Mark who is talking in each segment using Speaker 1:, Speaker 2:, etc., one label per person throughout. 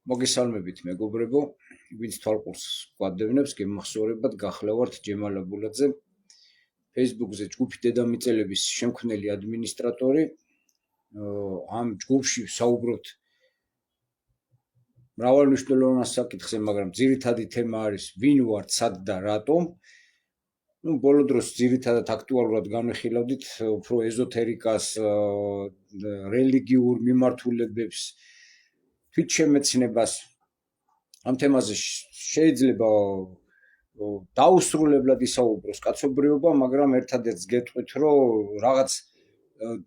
Speaker 1: მოგესალმებით მეგობრებო, ვინც თვალყურს გვადევნებს, გემახსოვრებად გახლავართ ჯემალ აბულაძე, Facebook-ზე ჯგუფი დედამიწელების შემქმნელი ადმინისტრატორი. ამ ჯგუფში საუბრობთ მრავალმნიშვნელოვან საკითხზე, მაგრამ ძირითადი თემა არის ვინ ვართ, სად და რატომ. ბოლო დროს ძირითადად აქტუალურად განვიხილავდით უფრო ეზოთერიკას, რელიგიურ მიმართულებებს, თვითშემეცნებას. ამ თემაზე შეიძლება დაუსრულებლად ისაუბროს კაცობრიობა, მაგრამ ერთადერთს გეტყვით, რომ რაღაც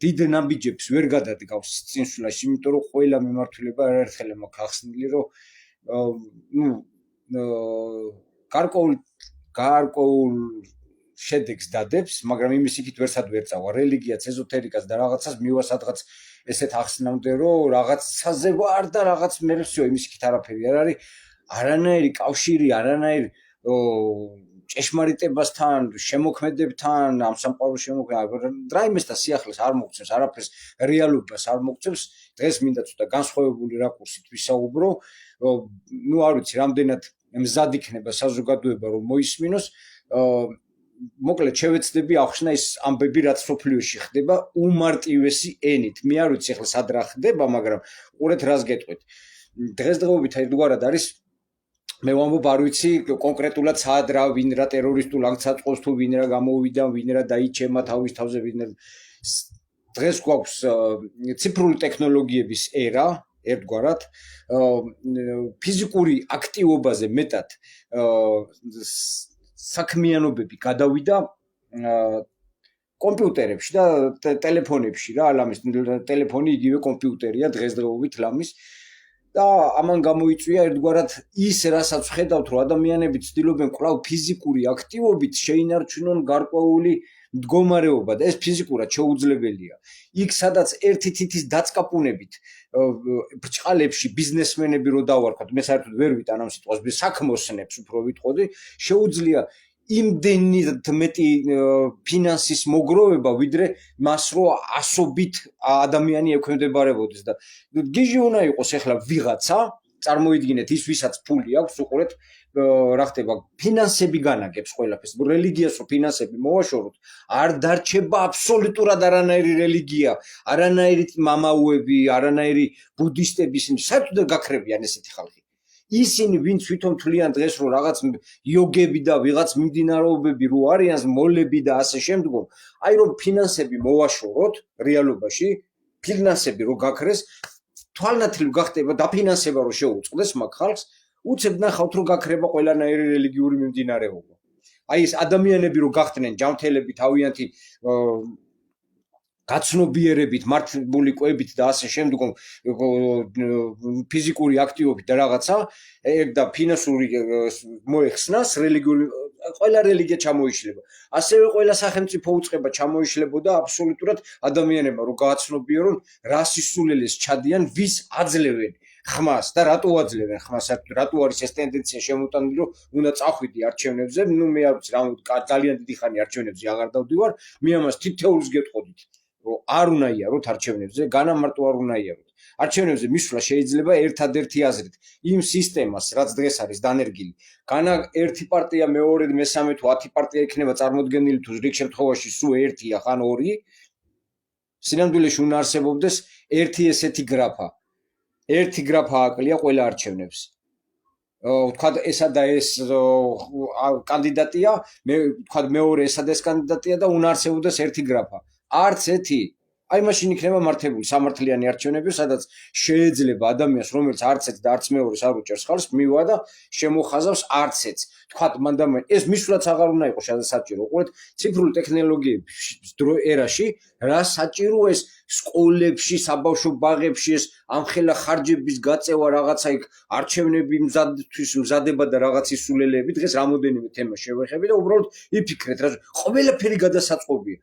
Speaker 1: დიდ ნაბიჯებს ვერ გადადგავს წინსვლაში, იმიტომ რომ ყველა მიმართულება არაერთხელ მაქვს ახსნილი, რომ გარკვეულ შედეგს დადებს, მაგრამ იმის იქით ვერსად ვერ წავა. რელიგიაც, ეზოთერიკაც და რაღაცას მივა სადღაც ესეთ ახსნამდე, რომ რაღაცაზე ვარ და რაღაც მე всё, იმის იქით არაფერი არ არის, არანაირი კავშირი, არანაირი ჭეშმარიტებასთან, შემოქმედებთან, ამ სამყაროს შემოქმედებასთან, რაიმესთან სიახლეს არ მოგწევს, არაფერს რეალობას არ მოგწევს. დღეს მინდა ცოტა განსხვავებული რაკურსით ვისაუბრო. არ ვიცი, რამდენად მზად იქნება საზოგადოება რომ მოისმინოს. მოკლედ შევეცდები ახსნა ის ამბები, რაც სოფლიოში ხდება უმარტივესი ენით. მე არ ვიცი ახლა სად რა ხდება, მაგრამ ყურეთ რას გეტყვით. დღესდღეობით ერთგვარად არის, მე ვამბობ, არ ვიცი კონკრეტულად სად რა, ვინ რა ტერორისტულ აქტს აწყობს, თუ ვინ რა გამოვიდა, ვინ რა დაიჩემა თავის თავზე, ვინ დღეს გვაქვს ციფრული ტექნოლოგიების ერა, ერთგვარად ფიზიკური აქტივობაზე მეტად საქმიანობები გადავიდა კომპიუტერებში და ტელეფონებში რა, ლამის ტელეფონი იგივე კომპიუტერია დღესდღეობით ლამის და ამან გამოიწვია ერთგვარად ის, რასაც ვხედავთ, რომ ადამიანები ცდილობენ კვლავ ფიზიკური აქტივობით შეინარჩუნონ გარკვეული მდგომარეობა და ეს ფიზიკურად შეუძლებელია. იქ სადაც ერთი თითის დაწკაპუნებით ბრჭყალებში ბიზნესმენები რო დავარქვათ, მე საერთოდ ვერ ვიტან ამ სიტყვას, საქმოსნებს უფრო ვიტყოდი, შეუძლია იმდენად მეტი ფინანსის მოგროვება, ვიდრე მას რო ასობით ადამიანი ექვემდებარებოდეს და გიჟი უნდა იყოს ახლა ვიღაცა, წარმოიდგინეთ ის, ვისაც ფული აქვს, უყურეთ რა ხდება, ფინანსები განაგებს ყველაფერს. რელიგიას რო ფინანსები მოვაშოროთ, არ დარჩება აბსოლუტურად არანაირი რელიგია, არანაირი მამაუები, არანაირი ბუდისტები, ისინი საერთოდ გაქრებიან ესეთი ხალხი. ისინი ვინც თვითონ თვლიან დღეს რომ რაღაც იოგები და ვიღაც მიმდინარეობები რო არიან, მოლები და ასე შემდგომ, აი რომ ფინანსები მოვაშოროთ რეალობაში, ფინანსები რო გაქრეს, თვალნათლივ გახდება დაფინანსება რო შეუწყდეს მაგ ხალხს, უცებ ნახავთ რომ გაქრება ყველანაირი რელიგიური მიმდინარეობა. აი ეს ადამიანები რო გახდნენ ჯანმრთელები, თავიანთი გაცნობიერებით, მართლმული კვებით და ასე შემდგომ ფიზიკური აქტივობით და რაღაცა და ფინანსური მოეხსნას რელიგიური ყველა რელიგია ჩამოიშლება. ასევე ყველა სახელმწიფო უწყება ჩამოიშლებოდა აბსოლუტურად ადამიანებმა რომ გააცნობიერონ რა სისულელეს ჩადიან, ვის აძლევენ ხმას და რატო აძლევენ ხმას, რატო არის ეს ტენდენცია შემოტანილი, რომ უნდა წახვიდი არჩევნებზე. მე არ ვიცი, ძალიან დიდი ხანი არჩევნებზე აღარ დავდივარ, მე ამას თითოეულს გეტყოდით. არ უნდა იაროთ არჩევნებზე, განამარტო არ უნდა იაროთ. არჩევნებზე მისვლა შეიძლება ერთადერთი აზრით იმ სისტემას, რაც დღეს არის დანერგილი. განა ერთი პარტია, მეორე, მესამე თუ 10 პარტია იქნება წარმოდგენილი, თუ რიგ შემთხვევაში სულ ერთია, ხან ორი. სინამდვილეში უნდა არსებობდეს ერთი ესეთი გრაფა. ერთი გრაფა აკლია ყველა არჩევნებს. ვთქვათ, ესა და ეს კანდიდატია, ვთქვათ, მეორე ესა და ეს კანდიდატია და უნდა არსებობდეს ერთი გრაფა. არც ერთი. აი მაშინ იქნება მართებული სამართლიანი არჩევნები, სადაც შეიძლება ადამიანს, რომელიც არც ერთ და არც მეორეს არ უჭერს ხალხს, მივა და შემოხაზავს არც ერთს. ვთქვათ, მანდამე ეს მისვლაც აღარ უნდა იყოს საჭირო. უყურეთ, ციფრული ტექნოლოგიების ერაში რა საჭირო ეს სკოლებში, საბავშვო ბაღებში ეს ამხელა ხარჯების გაწევა, რაღაცა იქ არჩევნები მზადება და რაღაც ისულელეები. დღეს რამოდენიმე თემა შევეხები და უბრალოდ იფიქრეთ, რა ყველაფერი გადასაწყობია.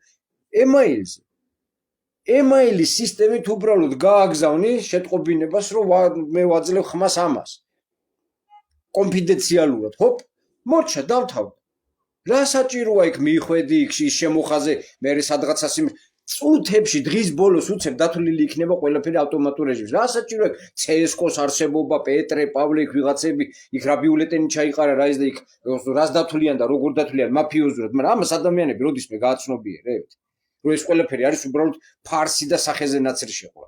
Speaker 1: ემაილის სისტემით უბრალოდ გააგზავნი შეტყობინებას, რომ მე ვაძლევ ხმას ამას. კონფიდენციალურად, ჰოპ, მოჩა დავთავ. რა საჭიროა იქ მიიხვედი, იქ შემოხაზე, მე სადღაცას წუთებში დღის ბოლოს უცებ დათვლილი იქნება ყველაფერი ავტომატურ რეჟიმში. რა საჭიროა CS:GO-ს არსებობა, პეტრე, პავლე, ვიღაცები, იქ რა ბიულეტენი ჩაიყარა, რა ის და იქ რას დათვლიან და როგორ დათვლიან მაფიოზურად, მაგრამ ამას ადამიანები როდისმე გააცნობიერებთ, რომ ეს ყველაფერი არის უბრალოდ ფარსი და სახეზე ნაცრი შეყვა.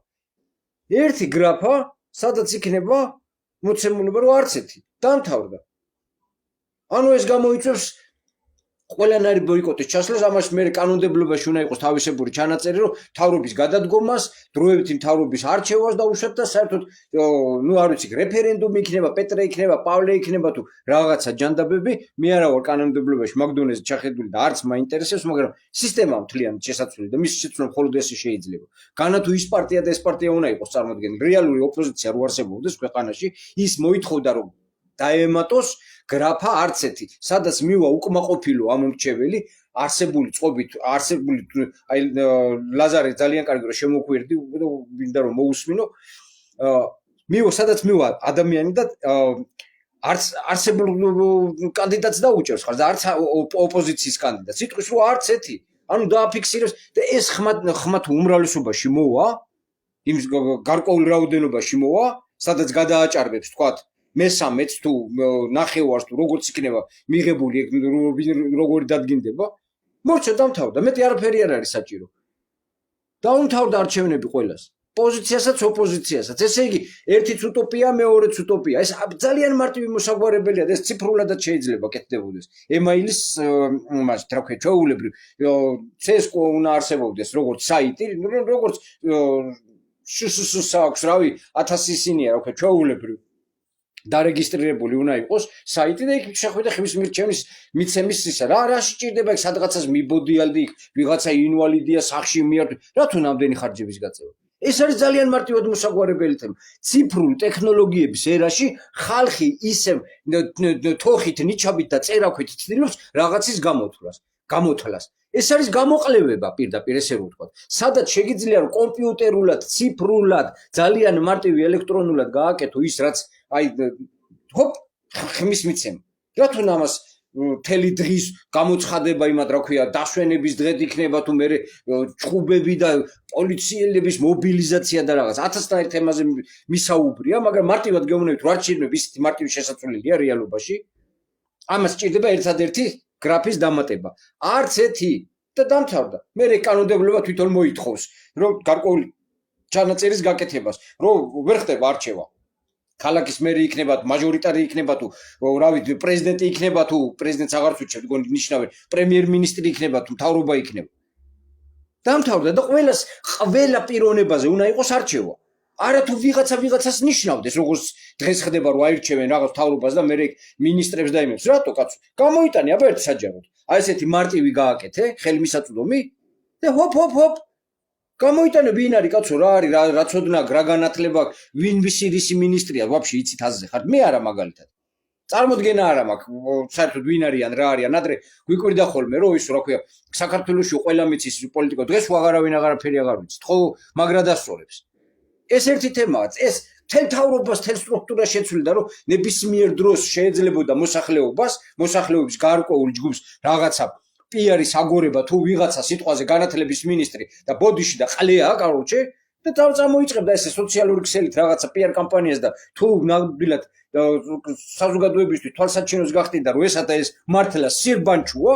Speaker 1: ერთი გრაფა, სადაც იქნება მოცემულობა, რომ არც ერთი დამთავრდა. ანუ ეს გამოიწვევს ყველანაირი ბოიკოტის ჩასვლას, ამას მე კანონმდებლობაში უნდა იყოს თავისებური ჩანაწერი, რომ მთავრობის გადადგომას, დროებითი მთავრობის არჩევას დაუშვათ და საერთოდ ნუ არ ვიცი, რეფერენდუმი იქნება, პეტრე იქნება, პავლე იქნება თუ რაღაცა ჯანდაბები, მე არა ვარ კანონმდებლობაში მაგდონეზე ჩახედული და არც მაინტერესებს, მაგრამ სისტემა მთლიანად შესაძლებელი და მის შეცვლილ მხოლოდ ესე შეიძლება. განა თუ ის პარტია და ეს პარტია უნდა იყოს წარმოადგენილი, რეალური ოპოზიცია რო არსებობდეს ქვეყანაში, ის მოითხოვდა რომ დაემატოს გრაფა არც ერთი, სადაც მივა უკმაყოფილო ამომრჩეველი, არსებული წყობით, არსებული აი ლაზარე ძალიან კარგი რომ შემოგვერდი, მინდა რომ მოусმინო, მივა სადაც მივა ადამიანი და არც არსებულ კანდიდატს დაუჭერს ხარ და არც ოპოზიციის კანდიდატს. სიტყვის რომ არც ერთი, ანუ დააფიქსირებს და ეს ხმათ უმრავლესობაში მოვა, იმ გარკვეულ რაოდენობაში მოვა, სადაც გადააჭარბებს თქვათ მესამეც თუ ნახევარს თუ როგორც იქნება მიღებული როგორი დადგინდება მორჩა დამთავრდა მეტი არაფერი არ არის საჭირო დაუმთავრდა არჩევნები ყველას პოზიციასაც ოპოზიციასაც ესე იგი ერთიც უტოპია მეორეც უტოპია ეს ძალიან მარტივი მოსაგვარებელია და ეს ციფრულადაც შეიძლება კეთდებოდეს ემაილის მას რა ქვია ჩვეულებრივ CS:GO უნდა არსებობდეს როგორც საიტი როგორც შუშუშუშაქვს რავი 1000 ისინია რა ქვია ჩვეულებრივ დარეგისტრირებული უნდა იყოს საიტი და იქ შეხვიდე ხმის მირჩევნის მიცემის ისა რა სჭირდება იქ სადღაცას მიბოდიალდი იქ ვიღაცა ინვალიდია სახში მიართ რა თუ ნამდვილი ხარჯების გაწევა ეს არის ძალიან მარტივად მოსაგვარებელი თემა ციფრული ტექნოლოგიების ერაში ხალხი ისევ თოხით ნიჩაბით და წერაქვით ცდილობს რაღაცის გამოთვლას ეს არის გამოყლევება პირდაპირ ესე რომ ვთქვა სადაც შეგიძლია რომ კომპიუტერულად ციფრულად ძალიან მარტივი ელექტრონულად გააკეთო ის რაც აი ჰოპ ხმის მიცემა რა თუ ამას მთელი დღის გამოცხადება იმად რა ქვია დასვენების დღედ იქნება თუ მე ჭუბები და პოლიციელების მობილიზაცია და რაღაც 1000 თემაზე მისაუბრია მაგრამ მარტივად გეუბნებით რომ არჩევნები ისეთი მარტივი შესაძლებელია რეალობაში ამას სჭირდება ერთადერთი გრაფის დამატება არც ერთი და დამთავრდა მე კანონმდებლობა თვითონ მოითხოვს რომ გარკვეული ჩანაწერის გაკეთებას რომ ვერ ხდება არჩევა ქალაქის მერი იქნება თუ მაჟორიტარი იქნება თუ რა ვიცი პრეზიდენტი იქნება თუ პრეზიდენტს აღარც უჩვენთ გონი ნიშნავენ პრემიერ-მინისტრი იქნება თუ მთავრობა იქნება დამთავრდა და ყველა პიროვნებაზე უნდა იყოს არჩევა არა თუ ვიღაცას ნიშნავდეს როგორც დღეს ხდება რომ აირჩევენ რაღაც მთავრობას და მე მინისტრებს და იმებს რატო კაცო გამოიტანე აბა ერთ საჯაროდ აი ესეთი მარტივი გააკეთე ხელმისაწვდომი და ჰოპ გამოიტანე ვინ არის კაცო რა არის რა ცოდნა რა განათლება ვინ ვისირისი მინისტრია ვაფშე იცით აზზე ხარ მე არა მაგალითად წარმოდგენა არა მაქვს საერთოდ ვინ არიან რა არიან ადრე გვიკვირდა ხოლმე რომ ის რა ქვია საქართველოში ყველა მიცის პოლიტიკო დღეს აღარაფერი აღარ ვიცით ხო მაგრა დასწორებს ეს ერთი თემაა ეს თელ თავრობას თელ სტრუქტურას შეცვლიდა რომ ნებისმიერ დროს შეეძლებოდა მოსახლეობის გარკვეულ ჯგუფს რაღაცა პიარის აგორება თუ ვიღაცა სიტყვაზე განათლების მინისტრი და ბოდიში და ყლეა კაროჩე და წამოიწყებდა ესე სოციალური ქსელით რაღაცა პიარ კამპანიას და თუ ნამდვილად საზოგადოებისთვის თვალსაჩინოს გახდიდა რომ ესა და ეს მართლა სირბანჩუა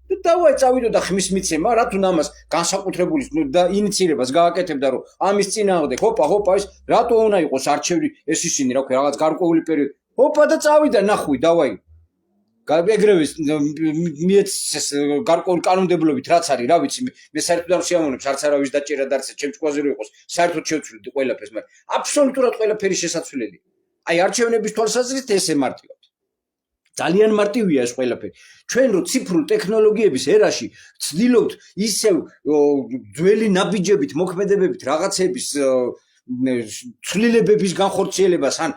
Speaker 1: და დავაი წავიდოდა ხმის მიცემა რა თუ ამას განსაკუთრებული და ინიციირებას გააკეთებდა რომ ამის წინააღმდეგ ჰოპა ის რატო უნდა იყოს არჩევი ეს ისინი რა ქვია რაღაც გარკვეული პერიოდი ჰოპა და წავიდა ნახვი დავაი ეგრევე მიეცეს გარკვეული კანონმდებლობით რაც არის რა ვიცი მე საერთოდ არ შეამონებს არც არავის დაჭერა და არც ჩემს კვაზე რო იყოს საერთოდ შევცვლით ყველაფერს მაგრამ აბსოლუტურად ყველაფერი შესაძლებელია აი არჩევნების თვალსაზრისით ესე მარტივად ძალიან მარტივია ეს ყველაფერი ჩვენ რო ციფრულ ტექნოლოგიების ერაში ვცდილობთ ისევ ძველი ნაბიჯებით მოქმედებებით რაღაცების ცვლილებების განხორციელებას ან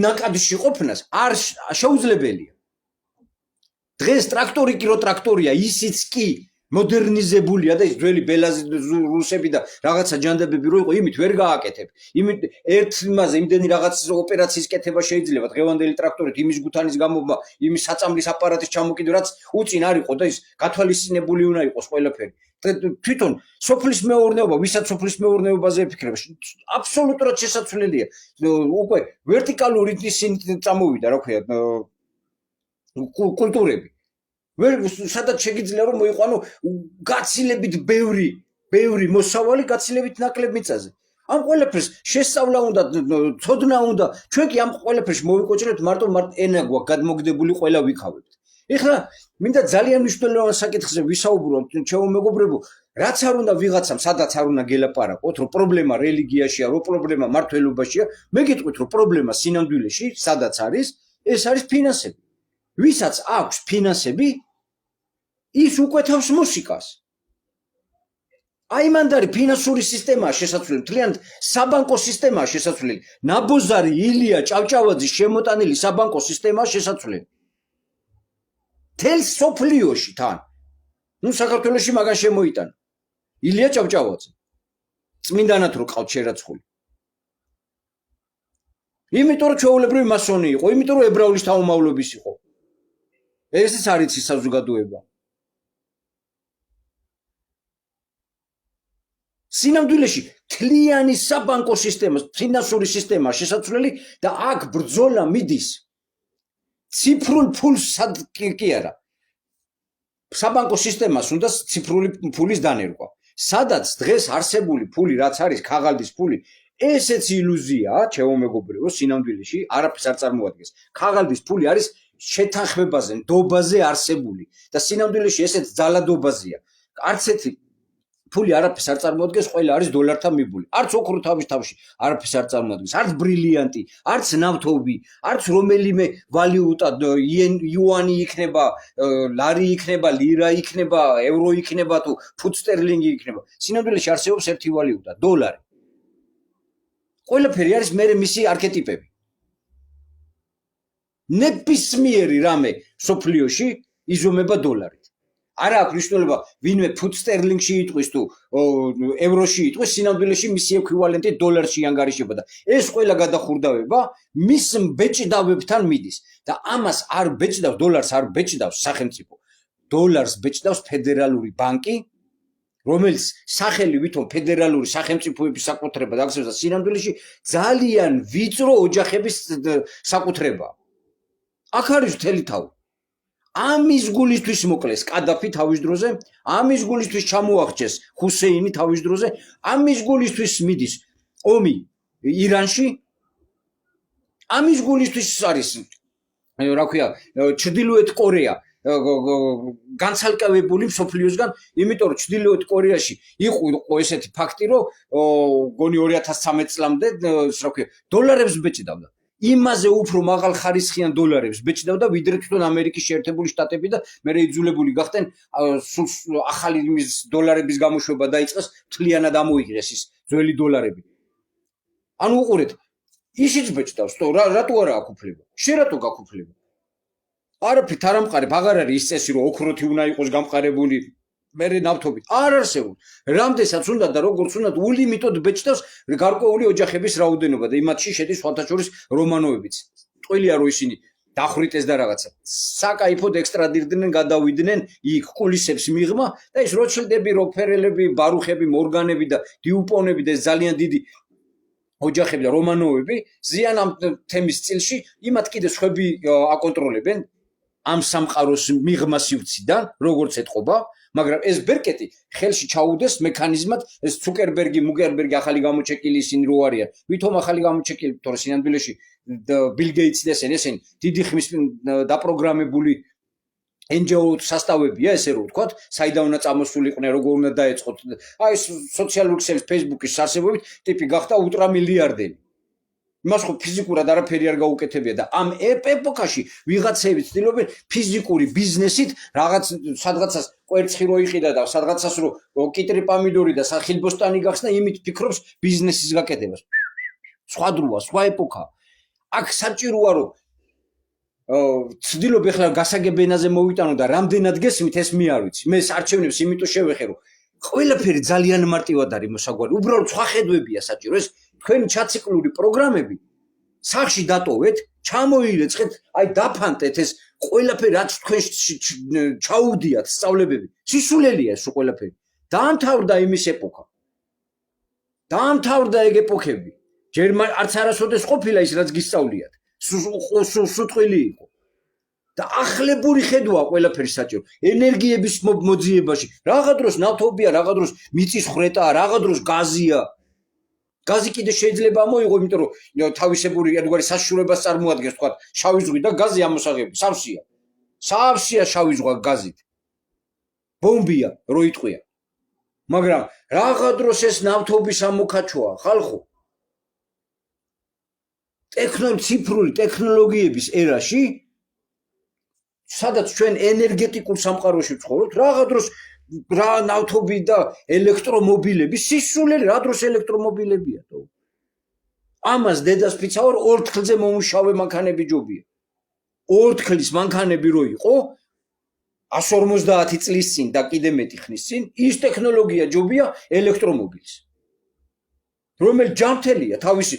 Speaker 1: ნაკადში ყოფნას არ შეუძლებელია დღეს ტრაქტორი კი რო ტრაქტორია ისიც კი მოდერნიზებულია და ის ძველი ბელაზი რუსები და რაღაცა ჯანდაბები რო იყო, იმით ვერ გააკეთებ. იმით ერთ იმაზე იმდენი რაღაც ოპერაციის კეთება შეიძლება დღევანდელი ტრაქტორით, იმის გუთანის გამობა, იმის საწამლის აპარატის ჩამოკიდვა, რაც უწინ არ იყო და ის გათვალისწინებული უნდა იყოს ყველაფერი. თვითონ სოფლის მეურნეობა, ვისაც სოფლის მეურნეობაზე ეფიქრება, აბსოლუტურად შესაძლებელია. უკვე ვერტიკალური ისინი წამოვიდა, რა ქვია, კულტურები. სადაც შეიძლება რომ მოიყვანო გაცილებით ბევრი მოსავალი გაცილებით ნაკლებ მიწაზე. ამ ყველაფერს შესწავლა უნდა, ცოდნა უნდა. ჩვენ კი ამ ყველაფერს მოვიკოჭრებთ მარტო ენა გვაქვს გადმოგდებული ყველა ვიქავებთ. ეხლა მინდა ძალიან მნიშვნელოვან საკითხზე ვისაუბროთ, ჩემო მეგობრებო, რაც არ უნდა ვიღაცამ, სადაც არ უნდა გელაპარაკოთ, რომ პრობლემა რელიგიაშია, რომ პრობლემა მართლობაშია, მე გეტყვით, რომ პრობლემა სინამდვილეში, სადაც არის, ეს არის ფინანსები. ვისაც აქვს ფინანსები, ის უკვეთავს მუსიკას. აი მანდარი ფინანსური სისტემაა შესაძლებელი, მთლიანად საბანკო სისტემაა შესაძლებელი. ნაბოზარი ილია ჭავჭავაძის შემოტანილი საბანკო სისტემაა შესაძლებელი. თელ სოფლიოში თან. ნუ საქართველოში მაგან შემოიტანა. ილია ჭავჭავაძე. წმინდანად რო ყავთ შერაცხული. იმიტომ რომ ჩვეულებრივი მასონი იყო, იმიტომ რომ ებრაულის თავმავლობის იყო. ესეც არის საზოგადოება. სინამდვილეში თლიანი საბანკო სისტემა, ფინანსური სისტემა შესაძლებელი და აქ ბრძოლა მიდის ციფრულ ფულს კი არა. საბანკო სისტემას უნდა ციფრული ფულის დანერგვა. სადაც დღეს არსებული ფული, რაც არის ქაღალდის ფული, ესეც ილუზიაა, ჩემო მეგობრებო, სინამდვილეში არაფერს არ წარმოადგენს. ქაღალდის ფული არის შეთანხმებაზე, ნდობაზე არსებული და სინამდვილეში ესეც ძალადობაზეა. არც ერთი ფული არაფერს არ წარმოადგენს, ყველა არის დოლართან მიბული. არც ოქრო თავში არაფერს არ წარმოადგენს, არც ბრილიანტი, არც ნავთობი, არც რომელიმე ვალიუტა, იუანი იქნება, ლარი იქნება, ლირა იქნება, ევრო იქნება თუ ფუნტ სტერლინგი იქნება. სინამდვილეში არსებობს ერთი ვალიუტა, დოლარი. ყველაფერი არის მერე მისი არქეტიპები. ნებისმიერი რამე სოფლიოში იზომება დოლარით. არა აქვს მნიშვნელობა ვინმე ფუნტ სტერლინგში იტყვის თუ ევროში იტყვის, სინამდვილეში მისი ექვივალენტი დოლარში ანგარიშება და ეს ყველა გადახურდავება მის ბეჭდავებთან მიდის და ამას არ ბეჭდავს, დოლარს არ ბეჭდავს სახელმწიფო. დოლარს ბეჭდავს ფედერალური ბანკი, რომელიც სახელი ვითომ ფედერალური სახელმწიფოების საკუთრება დაგსებს და სინამდვილეში ძალიან ვიწრო ოჯახების საკუთრებაა. აქ არის მთელი თავი. ამის გულისთვის მოკლეს კადაფი თავის დროზე, ამის გულისთვის ჩამოახჩეს ჰუსეინი თავის დროზე, ამის გულისთვის მიდის ომი ირანში, ამის გულისთვის არის, რა ქვია, ჩრდილოეთ კორეა განცალკევებული მსოფლიოსგან, იმიტომ რომ ჩრდილოეთ კორეაში იყო ესეთი ფაქტი, რომ გონი 2013 წლამდე, რა ქვია, დოლარებს ბეჭდავდა. იმაზე უფრო მაღალ ხარისხიან დოლარებს ბეჭდავდა ვიდრე თვითონ ამერიკის შეერთებული შტატები და მერე იძულებული გახდნენ ახალი დოლარების გამოშვება დაიწყეს, მთლიანად ამოიღეს ის ძველი დოლარები. ანუ უყურეთ, ისიც ბეჭდავს, რატო არა აქვს უფლება? შენ რატო გაქვს უფლება? არაფრით არ ამყარებ, აღარ არის ის წესი, რომ ოქროთი უნდა იყოს გამყარებული, მერე ნავთობი. არ არსებობს. რამდენსაც უნდა და როგორც უნდა ულიმიტოდ ბეჭდავს გარკვეული ოჯახების რაოდენობა და იმათში შედის სხვათა შორის რომანოვებიც. ტყუილია რომ ისინი დახვრიტეს და რაღაცა. საკაიფოდ ექსტრადირდნენ, გადავიდნენ იქ კულისებს მიღმა და ის როჩილდები, როკფერელები, ბარუხები, მორგანები და დიუპონები და ძალიან დიდი ოჯახები და რომანოვები ზიან ამ თემის წილში, იმათ კიდე სხვები აკონტროლებენ ამ სამყაროს მიღმა სივრციდან, როგორც ეთყობა. მაგრამ ეს ბერკეტი ხელში ჩაუდეს მექანიზმად, ეს ცუკერბერგი, მუკერბერგი ახალი გამოჩეკილი ისინი რო არიან. ვითომ ახალი გამოჩეკილი, თორე სინამდვილეში ბილ გეიტსი და ესენი დიდი ხმის დაპროგრამებული NGO სასტავებია, ესე რომ ვთქვათ, საიდან უნდა წამოსულიყვნენ, როგორ უნდა დაეწყოთ. აი ეს სოციალური ქსელის Facebook-ის არსებობით ტიპი გახდა ულტრამილიარდერი. მას ხო ფიზიკურად არაფერი არ გაუკეთებია და ამ ეპოქაში ვიღაცები ცდილობენ ფიზიკური ბიზნესით რაღაც სადღაცას კვერცხი რო იყიდა და სადღაცას რო კიტრი პამიდორი და ხილბოსტანი გახსნა, იმით ფიქრობს ბიზნესის გაკეთებას. სხვა დროა, სხვა ეპოქა. აქ საჭიროა რომ ცდილობ ეხლა გასაგებ ენაზე მოვიტანო და რამდენად გესმით ეს მე არ ვიცი. მე არჩევნებს იმიტომ შევეხე რომ ყველაფერი ძალიან მარტივად არის მოსაგვარი. უბრალოდ სხვა ხედვებია საჭირო. ეს თქვენი ჩაციკლური პროგრამები სახში დატოვეთ, ჩამოირეცხეთ, აი დაფანტეთ ეს ყველაფერი რაც თქვენ ჩაუდიათ სწავლებები. სისულელია ეს ყველაფერი. დაამთავრდა იმის ეპოქა. დაამთავრდა ეგ ეპოქები. ჯერ არც არასოდეს ყოფილა ის რაც გისწავლიათ. სუტყვილი იყო. და ახლებური ხედვა ყველაფერი საჭირო. ენერგიების მოძიებაში, რაღა დროს ნავთობია, რაღა დროს მიწის ხრეტაა, რაღაცა დროს გაზია. გაზი კიდე შეიძლება მოიღო, იმიტომ რომ თავისებური ერთგვარი საშუალებას წარმოადგენს, თქვა, შავი ზღვი და გაზი ამოსაღები, სავსეა. სავსეა შავი ზღვა გაზით. ბომბია, რო იტყვია. მაგრამ რაღა დროს ეს ნავთობის ამოქაჩოა, ხალხო. ციფრული ტექნოლოგიების ერაში, სადაც ჩვენ ენერგეტიკულ სამყაროში ვცხოვრობთ, რაღა დროს რა ნავთობი და ელექტრომობილები, სისულელი რა დროს ელექტრომობილებია თო. ამას დედას ფიცავარ ორთქლზე მომუშავე მანქანები ჯობია. ორთქლის მანქანები რო იყო 150 წლის წინ და კიდე მეტი ხნის წინ ის ტექნოლოგია ჯობია ელექტრომობილს. რომელ ჯანმრთელია თავისი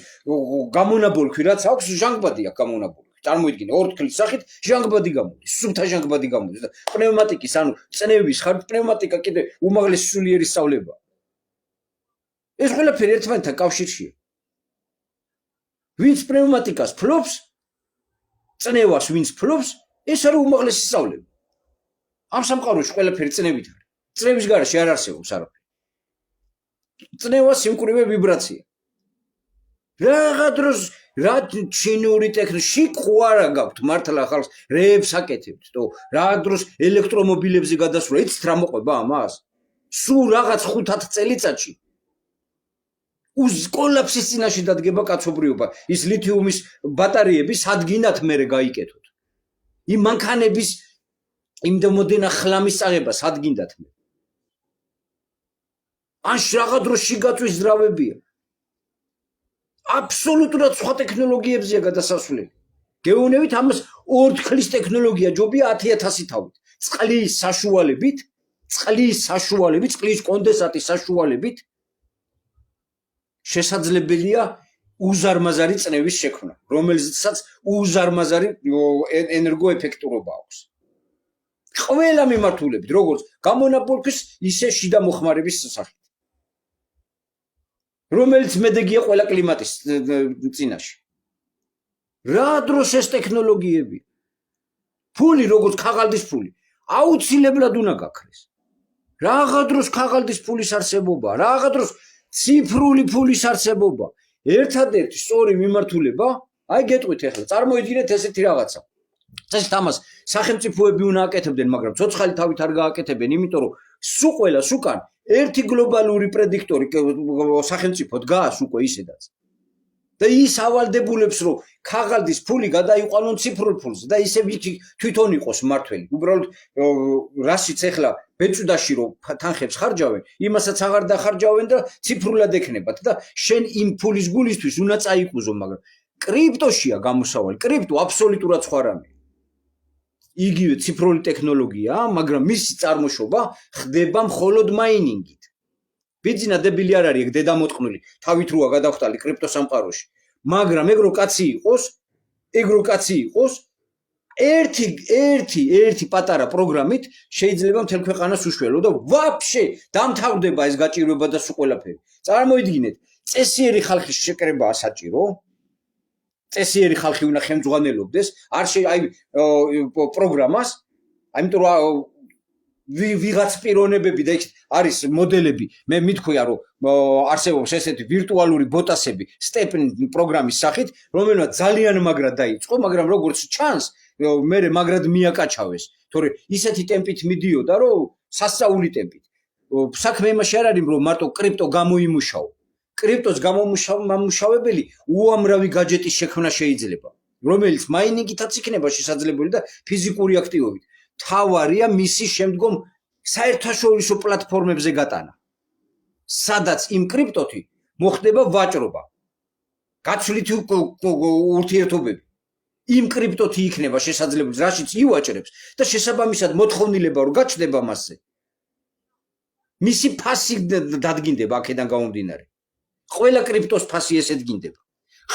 Speaker 1: გამონაბოლქვი რაც აქვს ჟანგბადი აქვს გამონაბოლქვი. წარმოიდგინე ორთქლის სახით ჟანგბადი გამოდის, სუფთა ჟანგბადი გამოდის და პნევმატიკის, ანუ წნევის ხართ პნევმატიკა კიდე უმაღლესი სულიერი სწავლებაა. ეს ყველაფერი ერთმანეთთან კავშირშია. ვინც პნევმატიკას ფლობს, წნევას ვინც ფლობს, ეს არის უმაღლესი სწავლება. ამ სამყაროში ყველაფერი წნევით არის. წნევის გარშე არ არსებობს არაფერი. წნევა სიმკვრივე ვიბრაცია. რაღა დროს რა ჩინური ტექნიკა ხო არა გაქვთ მართლა ხალხს რეებს აკეთებთ თო რა დროს ელექტრომობილებზე გადასვლა იცით რა მოყვება ამას სულ რაღაც 5-10 წელიწადში კოლაფსის წინაშე დადგება კაცობრიობა ის ლითიუმის ბატარეები სადგინათ მერე გაიკეთოთ იმ მანქანების იმდენმოდენა ხლამის წაღება სადგინდათ მე ან რაღაც დროს შიგაწვის ძრავებია აბსოლუტურად სხვა ტექნოლოგიებზეა გადასასვლელი. გეუბნებით ამას ორთქლის ტექნოლოგია ჯობია 10000 თავით. წყლის საშუალებით, წყლის კონდენსატის საშუალებით შესაძლებელია უზარმაზარი წნევის შექმნა, რომელზეც უზარმაზარი ენერგოეფექტურობა აქვს. ყველა მიმართულებით, როგორც გამონაბოლქვის, ისე შიდა მოხმარების სახით. რომელიც მედეგია ყველა კლიმატის წინაშე. რა დროს ეს ტექნოლოგიები? ფული როგორც ქაღალდის ფული, აუცილებლად უნდა გაქრეს. რაღა დროს ქაღალდის ფულის არსებობა, რაღა დროს ციფრული ფულის არსებობა. ერთადერთი სწორი მიმართულება, აი გეტყვით ახლა, წარმოიდგინეთ ესეთი რაღაცა. წესით ამას სახელმწიფოები უნდა აკეთებდნენ, მაგრამ ცოცხალი თავით არ გააკეთებენ, იმიტომ რომ სულ ყველას უკან ერთი გლობალური პრედიქტორი სახელმწიფო დგას უკვე ისედაც. და ის ავალდებულებს რომ ქაღალდის ფული გადაიყვანონ ციფრულ ფულზე და ისე თვითონ იყოს მართველი. უბრალოდ რასიც ახლა ბეჭდაში რომ თანხებს ხარჯავენ, იმასაც აღარ დახარჯავენ და ციფრულად ექნებათ და შენ იმ ფულის გულისთვის უნდა წაიყუზო, მაგრამ კრიპტოშია გამოსავალი. კრიპტო აბსოლუტურად სხვა რამეა. იგივე ციფრული ტექნოლოგია, მაგრამ მისი წარმოშობა ხდება მხოლოდ მაინინგით. ბიძინა დებილი არ არის ეგ დედამოტყნული, თავით როა გადახვტალი კრიპტო სამყაროში. მაგრამ ეგ რო კაცი იყოს, ერთი პატარა პროგრამით შეიძლება მთელ ქვეყანას უშველო და ვაფშე დამთავრდება ეს გაჭირვება და სულ ყველაფერი. წარმოიდგინეთ, წესიერი ხალხის შეკრებაა საჭირო. წესიერი ხალხი უნდა ხელმძღვანელობდეს, აი პროგრამას, ამიტომ რომ ვიღაც პიროვნებები და არის მოდელები, მე მithქვია რომ არსებობს ესეთი ვირტუალური ბოტასები სტეპენ პროგრამის სახით, რომელმაც ძალიან მაგრად დაიწყო, მაგრამ როგორც ჩანს, მე მაგრად მიაკაჩავეს, თორე ისეთი ტემპით მიდიოდა, რომ სასწაული ტემპით. საქმე იმაში არ არის, რომ მარტო კრიპტო გამოიმუშაო. კრიპტოს გამომუშავებელი უამრავი გაჯეტის შექმნა შეიძლება, რომელიც მაინინგითაც იქნება შესაძლებელი და ფიზიკური აქტივობით. თავარია მისი შემდგომ საერთაშორისო პლატფორმებზე გატანა. სადაც იმ კრიპტოთი მოხდება ვაჭრობა. გაცვლითი ურთიერთობები. იმ კრიპტოთი იქნება შესაძლებელი, რაშიც ივაჭრებს და შესაბამისად მოთხოვნილება რომ გაჩნდება მასზე. მისი ფასი დადგინდება აქედან გამომდინარე. ყველა კრიპტოს ფასი ესე დგინდება.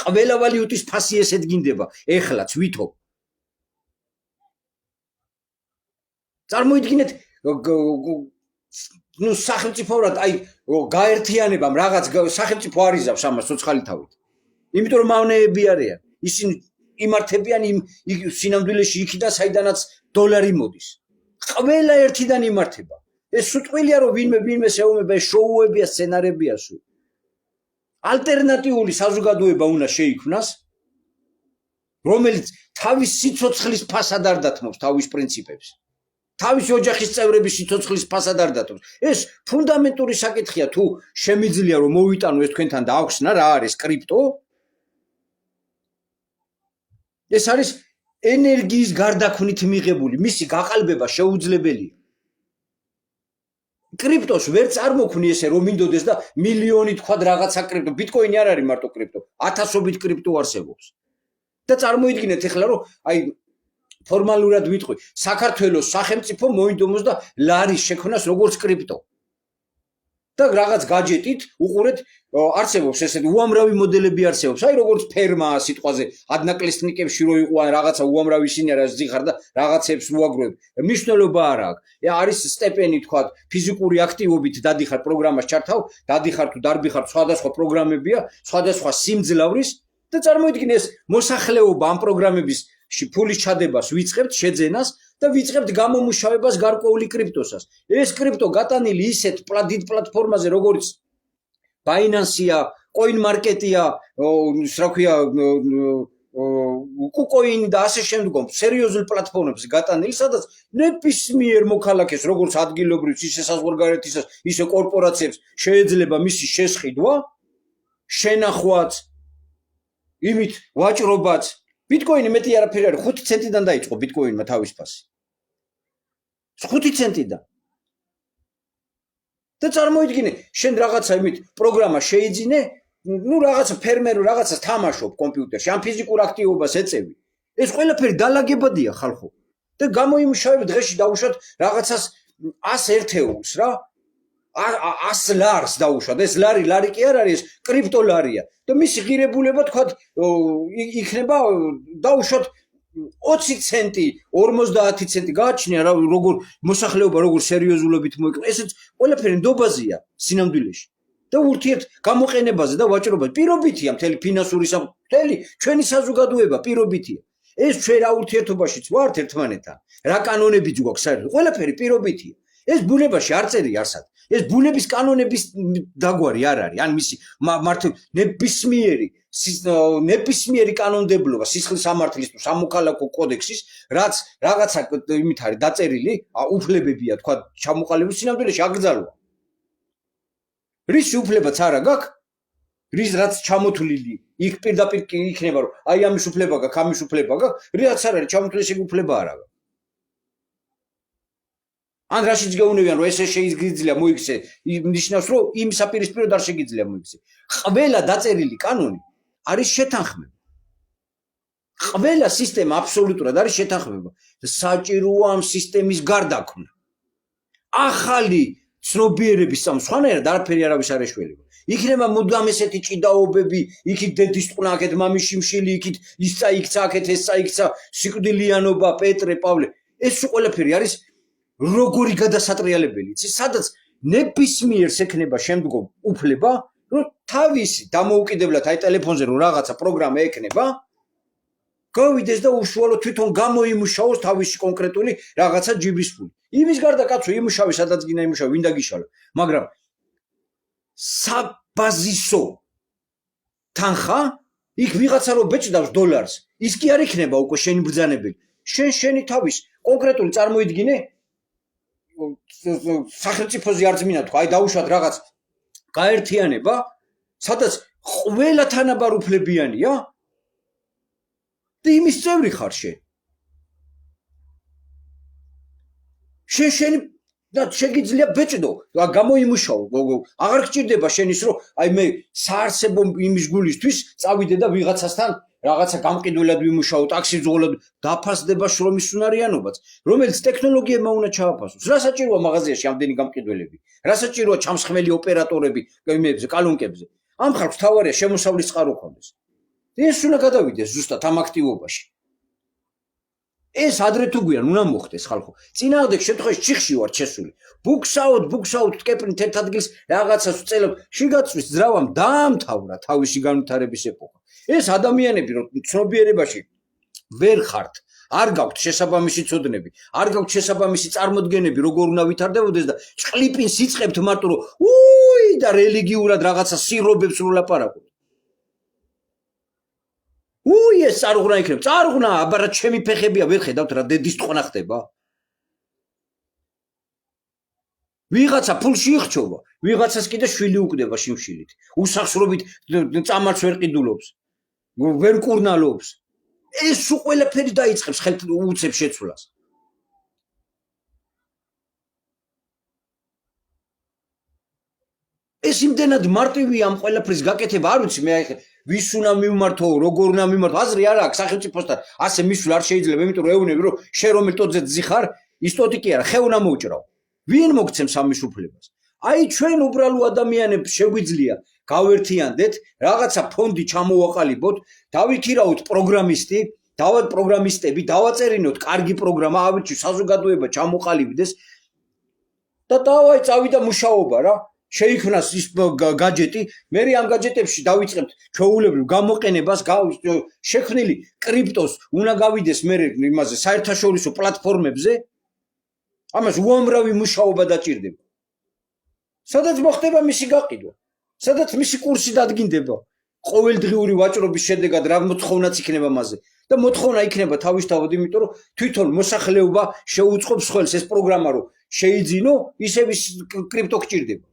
Speaker 1: ყველა ვალიუტის ფასი ესე დგინდება. ეხლაც ვითომ. წარმოიდგინეთ ნუ სახელმწიფოურად აი გაერთიანებამ რაღაც სახელმწიფო არიზავს ამას ცოცხალი თავით. იმიტომ რომ მავნეები არიან. ისინი იმართებიან იმ სინამდვილეში იქიდან საიდანაც დოლარი მოდის. ყველა ერთიდან იმართება. ეს სუტყვილია რომ ვინმე შეუმება შოუებია, სცენარებია სულ. ალტერნატიული საზოგადოება უნდა შეიქმნას, რომელიც თავის სიცოცხლის ფასად არ დათმობს თავის პრინციპებს. თავის ოჯახის წევრების სიცოცხლის ფასად არ დათმობს. ეს ფუნდამენტური საკითხია, თუ შემიძლია რომ მოვიტანო ეს თქვენთან და ახსნა რა არის კრიპტო? ეს არის ენერგიის გარდაქმნით მიღებული, მისი გაყალბება შეუძლებელია. კრიპტოს ვერ წარმოქმნი ესე რომ მინდოდეს და მილიონი თქვა რაღაცა კრიპტო, ბიტკოინი არ არის მარტო კრიპტო, ათასობით კრიპტო არსებობს. და წარმოიდგინეთ ახლა რომ აი ფორმალურად ვიტყვი, საქართველოს სახელმწიფო მოინდომოს და ლარის შექმნას როგორც კრიპტო. და რაღაც გაჯეტით უყურეთ არსებობს ესეთ უამრავი მოდელები არსებობს. აი როგორც ფერმა სიტყვაზე ადნაკლესნიკებში რო იყო რაღაცა უამრავი ისინი არის ზიხარ და რაღაცებს უაგროვებ. მნიშვნელობა არ აქვს. არის სტეპენი თქვა ფიზიკური აქტივობით დადიხარ პროგრამას ჩართავ, დადიხარ თუ დარბიხარ სხვადასხვა პროგრამებია, სხვადასხვა სიმძლავრის და წარმოიდგინე ეს მოსახლეობა ამ პროგრამების ფულის ჩადებას ვიწყებთ შეძენას და ვიწყებთ გამომუშავებას გარკვეული კრიპტოსას. ეს კრიპტო გატანილი ისეთ დიდ პლატფორმაზე, როგორც Binance-ია, CoinMarket-ია, რა ქვია, KuCoin და ასე შემდგომ, სერიოზულ პლატფორმებზე გატანილი, სადაც ნებისმიერ მოქალაქეს, როგორც ადგილობრივს, ისე საზღვარგარეთისას, ისე კორპორაციებს შეიძლება მისი შესყიდვა, შენახვაც, იმით ვაჭრობაც. ბიტკოინი მეტი არაფერი არის, 5 ცენტიდან დაიწყო ბიტკოინმა თავის ფასი. 5 ცენტიდან. და წარმოიდგინე, შენ რაღაცა იმით პროგრამა შეიძინე, ნუ რაღაცა ფერმერო რაღაცას თამაშობ კომპიუტერში, ან ფიზიკურ აქტივობას ეწევი. ეს ყველაფერი დალაგებადია ხალხო. და გამოიმუშავებ დღეში დაუშვათ რაღაცას 100 ერთეულს რა. 100 ლარს დაუშვათ. ეს ლარი კი არ არის, კრიპტო ლარია. და მისი ღირებულება თქვა იქნება დაუშვათ 20 ცენტი, 50 ცენტი გააჩნია რა როგორ მოსახლეობა როგორ სერიოზულობით მოიყვება. ესეც ყველაფერი ნდობაზია სინამდვილეში. და ურთიერთ გამოყენებაზე და ვაჭრობაზე პირობითია მთელი ფინანსური მთელი ჩვენი საზოგადოება პირობითია. ეს ჩვენ რა ურთიერთობაშიც ვართ ერთმანეთთან. რა კანონებიც გვაქვს საერთოდ. ყველაფერი პირობითია. ეს ბუნებაში არ წერი არსად. ეს ბუნების კანონების დაგვარი არ არის. ან მისი მართლ ნებისმიერი კანონმდებლობა სისხლის სამართლის თუ სამოქალაქო კოდექსის, რაც რაღაცა იმით არის დაწერილი, უფლებებია თქვა ჩამოყალიბებული სინამდვილეში აკრძალვა. რის უფლებაც არა გაქვს, რის რაც ჩამოთვლილი, იქ პირდაპირ იქნება რომ აი ამის უფლება გაქვს, ამის უფლება გაქვს, რაც არ არის ჩამოთვლილი ეს უფლება არ აქვს. ან რაშიც გეუნებიან რომ ესე შეიძლება მოიქცე, ნიშნავს რომ იმ საპირისპიროდ არ შეიძლება მოიქცე. ყველა დაწერილი კანონი არის შეთანხმება. ყველა სისტემა აბსოლუტურად არის შეთანხმება. საჭიროა ამ სისტემის გარდაქმნა. ახალი ცნობიერების სამსხანერად არაფერი არავის არ ეშველება. იქნება მუდამ ესეთი ჭიდაობები, იქით დედის ტყნა, აქეთ მამის შიმშილი, იქით ისცა იქცა, აქეთ ესცა იქცა, სიკვდილიანობა, პეტრე, პავლე. ეს ყველაფერი არის როგორი გადასატრიალებელი, სადაც ნებისმიერს ექნება შემდგომ უფლება, რომ თავისი დამოუკიდებლად აი ტელეფონზე რომ რაღაცა პროგრამა ექნება, გავიდეს და უშუალოდ თვითონ გამოიმუშაოს თავისი კონკრეტული რაღაცა ჯიბის ფული. იმის გარდა კაცო იმუშავე, სადაც გინდა იმუშავე, ვინ დაგიშალა, მაგრამ საბაზისო თანხა იქ ვიღაცა რომ ბეჭდავს დოლარს, ის კი არ იქნება უკვე შენი ბრძანებელი. შენი თავის კონკრეტული წარმოიდგინე სახელმწიფოზე არ ძმინა თქვა, აი დაუშვათ რაღაც გაერთიანება, სადაც ყველა თანაბარ უფლებიანია და იმის წევრი ხარ შენ. შენი და შეგიძლია ბეჭდო, გამოიმუშაო, აღარ გჭირდება შენის რომ აი მე საარსებო იმის გულისთვის წავიდე და ვიღაცასთან რაღაცა გამყიდველად ვიმუშაო, ტაქსიძღოლად დაფასდება შრომის უნარიანობაც, რომელიც ტექნოლოგიებმა უნდა ჩააფასოს. რა საჭიროა მაღაზიაში ამდენი გამყიდველები? რა საჭიროა ჩამსხმელი ოპერატორები იმებზე, კალუნკებზე? ამ ხალხს თავარია შემოსავლის წყარო ქონდეს. ეს უნდა გადავიდეს ზუსტად ამ აქტივობაში. ეს ადრე თუ გვიან უნდა მოხდეს ხალხო. წინააღმდეგ შემთხვევაში ჩიხში ვარ შესული. ბუქსაუთ ტკეპნით ერთ ადგილს რაღაცას ვწელობ, შიგაწვის ძრავამ დაამთავრა თავისი განვითარების ეპოქა. ეს ადამიანები რომ ცნობიერებაში ვერ ხართ, არ გაქვთ შესაბამისი ცოდნები, არ გაქვთ შესაბამისი წარმოდგენები, როგორ უნდა ვითარდებოდეს და წყლიპინს იწყებთ მარტო რომ და რელიგიურად რაღაცა სირობებს რო ლაპარაკობთ. ეს წარღნა იქნება, წარღნა, აბა რა ჩემი ფეხებია ვერ ხედავთ რა დედის ტყნა ხდება. ვიღაცა ფულში იხჩობა, ვიღაცას კიდე შვილი უკდება შიმშილით. უსახსრობით წამარს ვერ ყიდულობს. ვერ კურნალობს. ეს სულ ყველაფერი დაიწყებს ხელთ უცებ შეცვლას. ეს იმდენად მარტივია ამ ყველაფრის გაკეთება, არ ვიცი მე ვის უნდა მივმართო, როგორ უნდა მივმართო, აზრი არ აქვს სახელმწიფოსთან, ასე მისვლა არ შეიძლება, იმიტომ რომ ეუბნები რომ შენ რომელ ტოტზე ძიხარ, ის ტოტი კი არა, ხე უნდა მოუჭრავ. ვინ მოგცემს ამის უფლებას? აი ჩვენ უბრალო ადამიანებს შეგვიძლია გავერთიანდეთ, რაღაცა ფონდი ჩამოვაყალიბოთ, დავიქირავთ პროგრამისტი, პროგრამისტები, დავაწერინოთ კარგი პროგრამა, ავირჩი საზოგადოება ჩამოყალიბდეს და დავაი წავიდა მუშაობა რა. შეიქმნას ის გაჯეტი, მე ამ გაჯეტებში დავიწყებთ ჩვეულებრივ გამოყენებას, შექმნილი კრიპტოს უნდა გავიდეს მე იმაზე საერთაშორისო პლატფორმებზე. ამას უამრავი მუშაობა დაჭირდება. სადაც მოხდება მისი გაყიდვა, სადაც მისი კურსი დადგინდება. ყოველდღიური ვაჭრობის შედეგად რა მოთხოვნაც იქნება მასზე და მოთხოვნა იქნება თავისთავად, იმიტომ რომ თვითონ მოსახლეობა შეუწყობს ხელს ეს პროგრამა რომ შეიძინო, ისევ ის კრიპტო გჭირდება.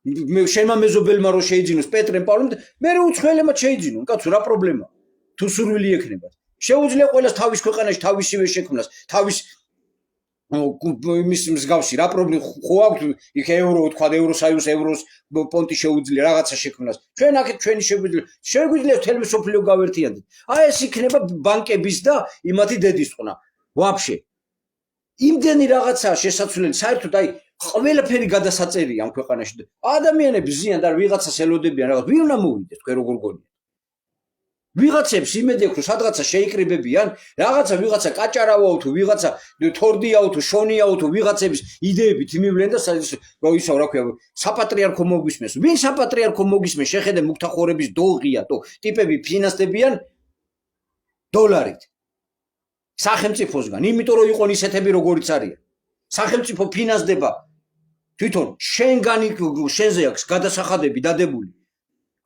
Speaker 1: შენმა მეზობელმა რო შეიძინოს პეტრემ პავლემ, მე უცხოელებმა შეიძინონ, კაცო რა პრობლემა? თუ სურვილი ექნებათ. შეუძლია ყველას თავის ქვეყანაში თავისივე შექმნას, თავის იმის მსგავსი რა პრობლემა ხო აქვს იქ ევრო თქვა ევროსაიუს ევროს პონტი შეუძლია რაღაცა შექმნას. ჩვენ აქეთ ჩვენი შეგვიძლია თელმ სოფლიო გავერთიანდეთ. აი ეს იქნება ბანკების და იმათი დედის ტყნა. ვაფშე. იმდენი რაღაცაა შესაძლებელი, საერთოდ აი ყველაფერი გადასაწერია ამ ქვეყანაში. ადამიანები ზიან და ვიღაცას ელოდებიან რაღაც. ვინ უნდა მოვიდეს თქვენ როგორ გონიათ? ვიღაცებს იმედი აქვს რომ სადღაცა შეიკრიბებიან, ვიღაცა კაჭარავაო თუ ვიღაცა თორდიაო თუ შონიაო თუ ვიღაცების იდეებით იმივლენ და ისო რა ქვია, საპატრიარქო მოგვისმენს. ვინ საპატრიარქო მოგვისმენს? შეხედე მუქთახორების დოღია, ტიპები ფინანსდებიან დოლარით. სახელმწიფოსგან, იმიტომ რომ იყვნენ ისეთები როგორიც არიან. სახელმწიფო ფინანსდება თვითონ შენზე აქვს გადასახადები დადებული.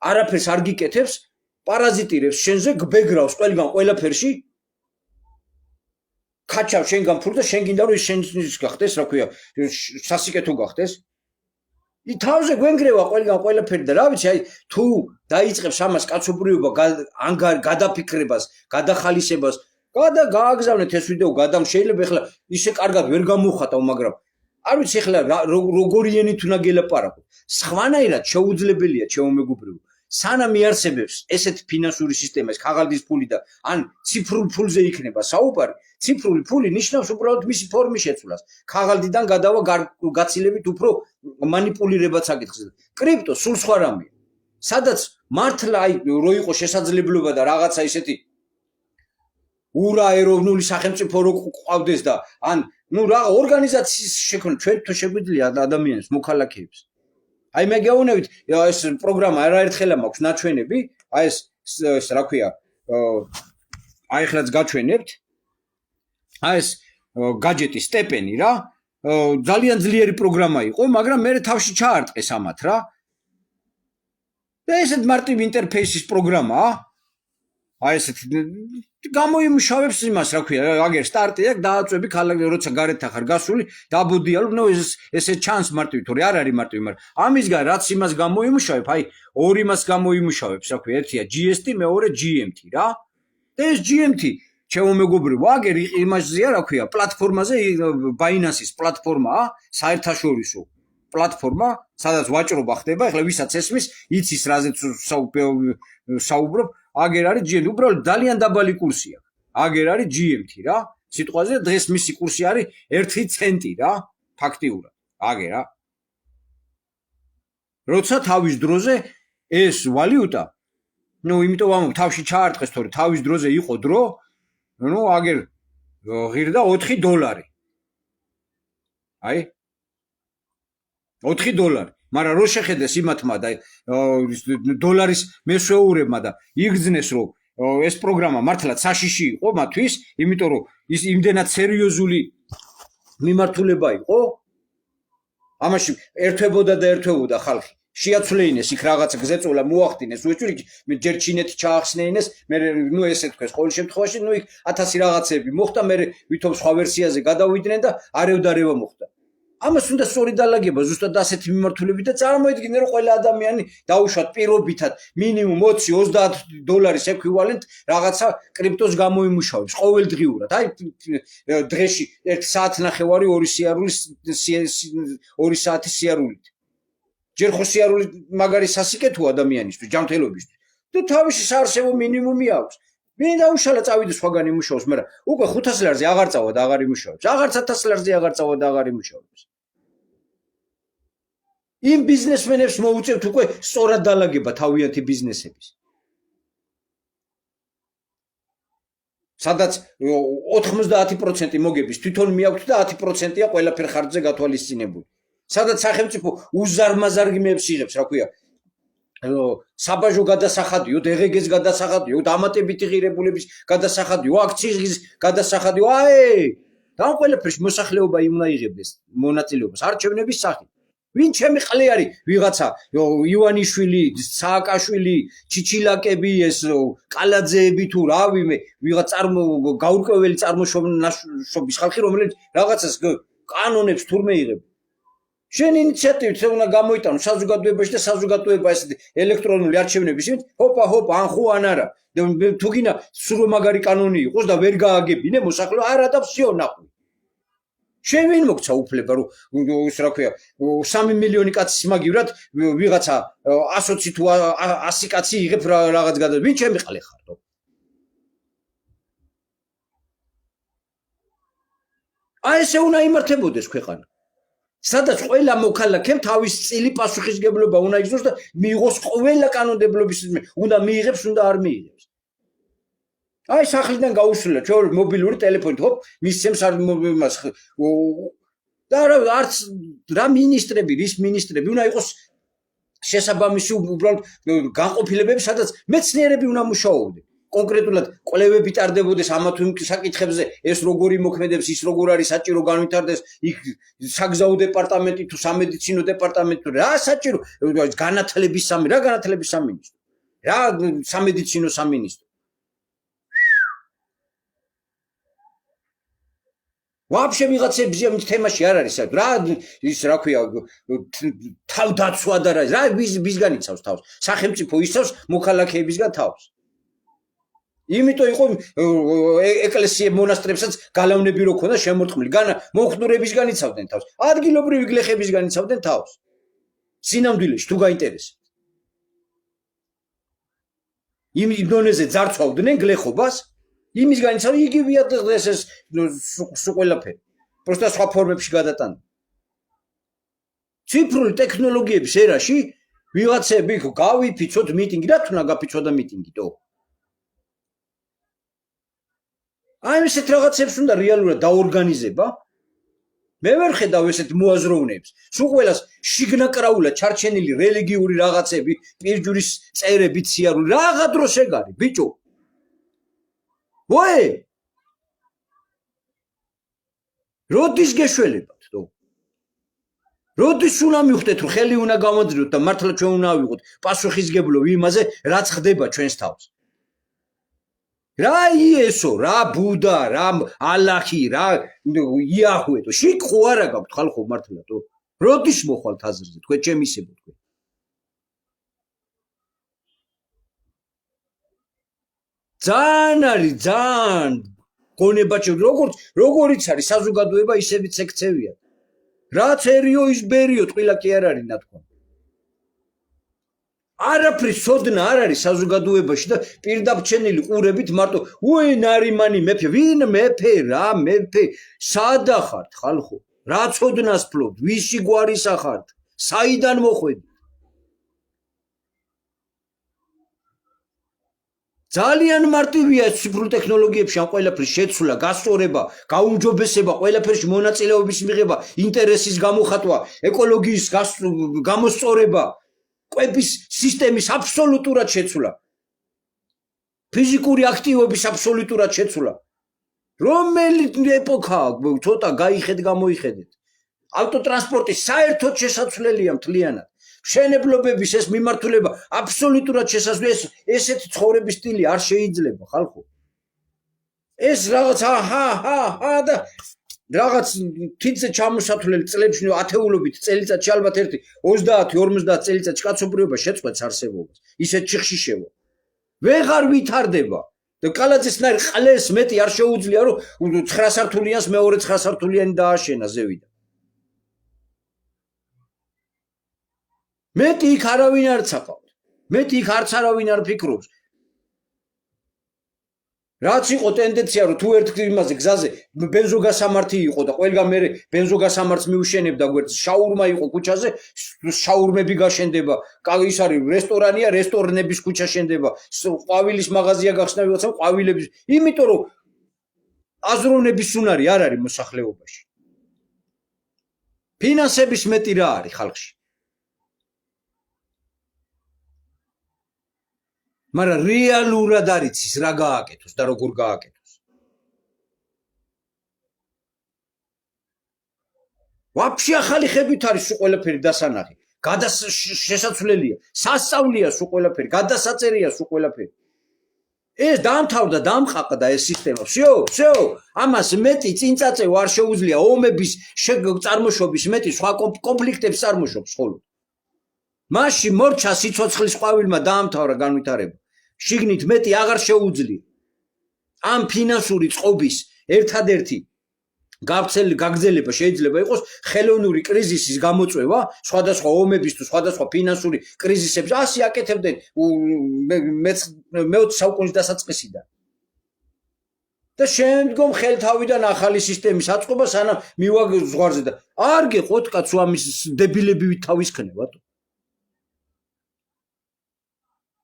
Speaker 1: არაფერს არ გიკეთებს, პარაზიტირებს შენზე, გბეგრავს ყველგან ყველაფერში. ქაჩავს შენგან ფულს და შენ გინდა რომ ის შენის გახდეს, რა ქვია, სასიკეთო გახდეს. თავზე გვენგრევა ყველგან ყველაფერი და რა ვიცი, აი თუ დაიწყებს ამას კაცობრიობა გადაფიქრებას, გადახალისებას, გააგზავნეთ ეს ვიდეო, შეიძლება ეხლა ისე კარგად ვერ გამოვხატავ, მაგრამ არ ვიცი ეხლა როგორი ენით უნდა გელაპარაკო. სხვანაირად შეუძლებელია ჩემო მეგობრებო. სანამ იარსებებს ესეთ ფინანსური სისტემა, ეს ქაღალდის ფული და ან ციფრულ ფულზე იქნება საუბარი, ციფრული ფული ნიშნავს უბრალოდ მისი ფორმის შეცვლას. ქაღალდიდან გადავა გაცილებით უფრო მანიპულირებაც აკითხს. კრიპტო სულ სხვა რამეა. სადაც მართლა აი რო იყო შესაძლებლობა და რაღაცა ისეთი ურაეროვნული სახელმწიფო რო ყავდეს და ან რა ორგანიზაციის შექმნა ჩვენ თუ შეგვიძლია ადამიანებს მოქალაქეებს. აი მე გეუბნებით ეს პროგრამა არაერთხელა მაქვს ნაჩვენები, აი ეს რა ქვია, აი ხლაც გაჩვენებთ. აი ეს გაჯეტი სტეპენი რა, ძალიან ძლიერი პროგრამა იყო, მაგრამ მე თავში ჩაარტყეს ამათ რა. და ესეთ მარტივ ინტერფეისის პროგრამაა. აი ესეთ გამოიმუშავებს იმას, რა ქვია, აგერ სტარტი აქვს, დააწვევი ქალაქი, როცა გარეთ ახარ გასული, დაბუდიალო, ნუ ესე ჩანს მარტივი, თორე არ არის მარტივი, მაგრამ ამისგან რაც იმას გამოიმუშავებ, აი ორი იმას გამოიმუშავებს, რა ქვია, ერთია GST, მეორე GMT რა. და ეს GMT ჩემო მეგობრებო, აგერ იმასზეა, რა ქვია, პლატფორმაზე, Binance-ის პლატფორმაა, საერთაშორისო პლატფორმა, სადაც ვაჭრობა ხდება, ეხლა ვისაც ესმის, იცის რაზეც საუბრობ, აგერ არის GMT, უბრალოდ ძალიან დაბალი კურსია. აგერ არის GMT რა. სიტყვაზე დღეს მისი კურსი არის 1 ცენტი რა, ფაქტიურად. აგერ რა. როცა თავის დროზე ეს ვალიუტა, იმიტომ ამ თავში ჩაარტყეს, თორე თავის დროზე იყო დრო, აგერ ღირდა $4. აი $4, მაგრამ რო შეხედეს იმათმა და დოლარის მესვეურებმა და იგრძნეს რომ ეს პროგრამა მართლაც საშიში იყო მათთვის, იმიტომ რომ ის იმდენად სერიოზული მიმართულება იყო, ამაში ერთვებოდა და ერთვებოდა ხალხი. შეაცვლეინეს იქ რაღაც გზეწოლა მოახდინეს, უეჭვი ჯერ ჩინეთი ჩაახსნეინეს, მე ესე თქვეს ყოველ შემთხვევაში, იქ 1000 რაღაცები მოხდა, მე ვითომ სხვა ვერსიაზე გადავიდნენ და არევ-დარევა მოხდა. ამას უნდა სწორი დალაგება ზუსტად ასეთი მიმართულებით და წარმოიდგინე რომ ყველა ადამიანი დაუშვათ პირობითად მინიმუმ $20-30 ექვივალენტ რაღაცა კრიპტოს გამოიმუშავებს ყოველდღიურად. აი დღეში 1 საათნახევარი 2 საათი სიარულით. ჯერ ხო სიარული მაგარი სასიკეთო ადამიანისთვის, ჯანმრთელობისთვის. და თავისი საარსებო მინიმუმი აქვს. ვინ დაუშალა წავიდეს სხვაგან იმუშაოს, მაგრამ უკვე 500 ლარზე აღარ წავა და აღარ იმუშავებს. აღარც 1000 ლარზე აღარ წავა და აღარ იმუშავებს. იმ ბიზნესმენებს მოუწევთ უკვე სწორად დალაგება თავიანთი ბიზნესების. სადაც 90% მოგების თვითონ მიაქვთ და 10%-ია ყველაფერ ხარჯზე გათვალისწინებული. სადაც სახელმწიფო უზარმაზარგიმეებს იღებს, რა ქვია, საბაჟო გადასახადიო, DGG-ს გადასახადიო, დამატებითი ღირებულების გადასახადიო, აქციის გადასახადიო, და ყველაფერში მოსახლეობა უნდა იღებდეს მონაწილეობას არჩევნების სახით. ვინ ჩემი ყლე არის ვიღაცა ივანიშვილი, სააკაშვილი, ჩიჩილაკები, ეს კალაძეები თუ რა ვიმე, ვიღაც გაურკვეველი წარმოშობის ხალხი, რომელიც რაღაცას კანონებს თურმე იღებს. შენ ინიციატივით უნდა გამოიტანო საზოგადოებაში და საზოგადოება ესეთი ელექტრონული არჩევნების იმით, ჰოპა, ან ხო ან არა. თუ გინდა სულ მაგარი კანონი იყოს და ვერ გააგებინე მოსახლეობა, არა და всё ნახო. შენ ვინ მოგცა უფლება რომ ის რა ქვია 3 მილიონი კაცის მაგივრად ვიღაცა 120 თუ 100 კაცი იღებს რაღაც გადა ვინ ჩემი ყლე ხარდო აი ესე უნდა იმართებოდეს ქვეყანა სადაც ყველა მოქალაქემ თავის წილი პასუხისგებლობა უნდა იგზნოს და მიიღოს ყველა კანონმდებლობის უნდა მიიღებს უნდა არ მიიღებს აი სახლიდან გაუსულა ჩვენ მობილური ტელეფონით ჰოპ მისცემს არ მას და არც რა მინისტრები რის მინისტრები უნდა იყოს შესაბამისი უბრალოდ განყოფილებები სადაც მეცნიერები უნდა მუშაობდნენ კონკრეტულად კვლევები ტარდებოდეს ამა თუ იმ საკითხებზე ეს როგორი მოქმედებს ის როგორ არის საჭირო განვითარდეს იქ საგზაო დეპარტამენტი თუ სამედიცინო დეპარტამენტი რა საჭირო განათლების სამინისტრო რა სამედიცინო სამინისტრო ვაფშე ვიღაცების ამ თემაში არ არის რა ის რა ქვია თავდაცვა და რა ვისგან იცავს თავს სახელმწიფო იცავს მოქალაქეებისგან თავს იმიტომ იყო ეკლესიებ მონასტრებსაც გალავნები რო ქონდა შემორტყმული განა მოხდურებისგან იცავდნენ თავს ადგილობრივი გლეხებისგან იცავდნენ თავს სინამდვილეში თუ გაინტერესებთ იმ დონეზე ძარცვავდნენ გლეხობას იმისგან იცავ იგივეა დღეს ეს სულ ყველაფერი პროსტა სხვა ფორმებში გადატანდა ციფრული ტექნოლოგიების ერაში ვიღაცები გავიფიცოთ მიტინგი რა თუნა გაფიცოდა მიტინგიტო აი ესეთ რაღაცებს უნდა რეალურად დაორგანიზება მე ვერ ხედავ ესეთ მოაზროვნეებს სულ ყველას შიგნაკრაულად ჩარჩენილი რელიგიური რაღაცები პირჯურის წერები ციარული რაღა დროს ეგარი ბიჭო ვაი როდის გეშველებათ თო როდის უნდა მივხვდეთ რომ ხელი უნდა გამოდროთ და მართლა ჩვენ უნდა ავიღოთ პასუხისგებლობა იმაზე რაც ხდება ჩვენს თავს რა იესო რა ბუდა რა ალაჰი რა იაჰვე თო შიკხო არა გაქვთ ხალხო მართლა თო როდის მოხვალთ აზრზე თქვენ ჩემისებო თქვენ ძალიან არის ძალიან გონებაჩი როგორც არის საზოგადოება ისევიც ექცევია რაცერიო ის ბერიო ტყილა კი არ არის ნათქვა არაფრის სოდნა არ არის საზოგადოებაში და პირდაპირ ყურებით მარტო უი ნარიმანი მეფე ვინ მეფე რა მეფე სადა ხართ ხალხო რა ცოდნას ფლობთ ვისი გვარისა ხართ საიდან მოხვედით ძალიან მარტივია ციფრულ ტექნოლოგიებში ამ ყველაფრის შეცვლა, გასწორება, გაუმჯობესება, ყველაფერში მონაწილეობის მიღება, ინტერესის გამოხატვა, ეკოლოგიის გამოსწორება, კვების სისტემის აბსოლუტურად შეცვლა. ფიზიკური აქტივობის აბსოლუტურად შეცვლა. რომელი ეპოქაა, ცოტა გაიხედ გამოიხედეთ. ავტოტრანსპორტი საერთოდ შესაძლებელია მთლიანად. მშენებლობების ეს მიმართულება აბსოლუტურად შესაძლოა ესეთი ცხოვრების სტილი არ შეიძლება ხალხო ეს რაღაც და რაღაც თითზე ჩამოსათვლელი წლებში ათეულობით წელიწადში ალბათ ერთი 30-50 წელიწადში კაცობრიობა შეწყვეტს არსებობას ისეთ ჩიხში შევა ვეღარ ვითარდება და კალაძესნაირ ყლეს მეტი არ შეუძლია რომ 9 სართულიანს მეორე 9 სართულიანი დააშენა ზევიდან მეტი იქ არავინ არ ცაყავთ. მეტი იქ არც არავინ არ ფიქრობს. რაც იყო ტენდენცია რომ თუ ერთ იმაზე გზაზე ბენზოგასამართი იყო და ყველგან მე ბენზოგასამართს მიუშენებდა გვერდს შაურმა იყო ქუჩაზე შაურმები გაშენდება. ის არის რესტორანია, რესტორნების ქუჩა შენდება. ყვავილის მაღაზია გახსნა ვიღაცა ყვავილების. იმიტომ რომ აზროვნების უნარი არ არის მოსახლეობაში. ფინანსების მეტი რა არის ხალხში? მაგრამ რეალურად არის ის რა გააკეთოს და როგორ გააკეთოს. ვაფშე ახალი ხებით არის სულ ყველაფერი დასანახი. შესაძლებელია, სასწავლია სულ ყველაფერი, გადასაწერია სულ ყველაფერი. ეს დაამთავრდა, დაამყაყდა ეს სისტემა. всё, ამას მეტი წინწაწევ არ შეუძლია ომების წარმოშობის მეტი სხვა კონფლიქტებს წარმოშობს ხოლმე. მასში მორჩა სიცოცხლის ყვავილმა დაამთავრა განვითარება. შიგნით მეტი აღარ შეუძლია. ამ ფინანსური წყობის ერთადერთი გაგრძელება შეიძლება იყოს ხელოვნური კრიზისის გამოწვევა, სხვადასხვა ომების თუ სხვადასხვა ფინანსური კრიზისებს ასე აკეთებდნენ მე-20 საუკუნის დასაწყისიდან. და შემდგომ ხელთავიდან ახალი სისტემის აწყობა სანამ მივა ზღვარზე და არ გეყოთ კაცო ამის დებილები თავის ქნევატო.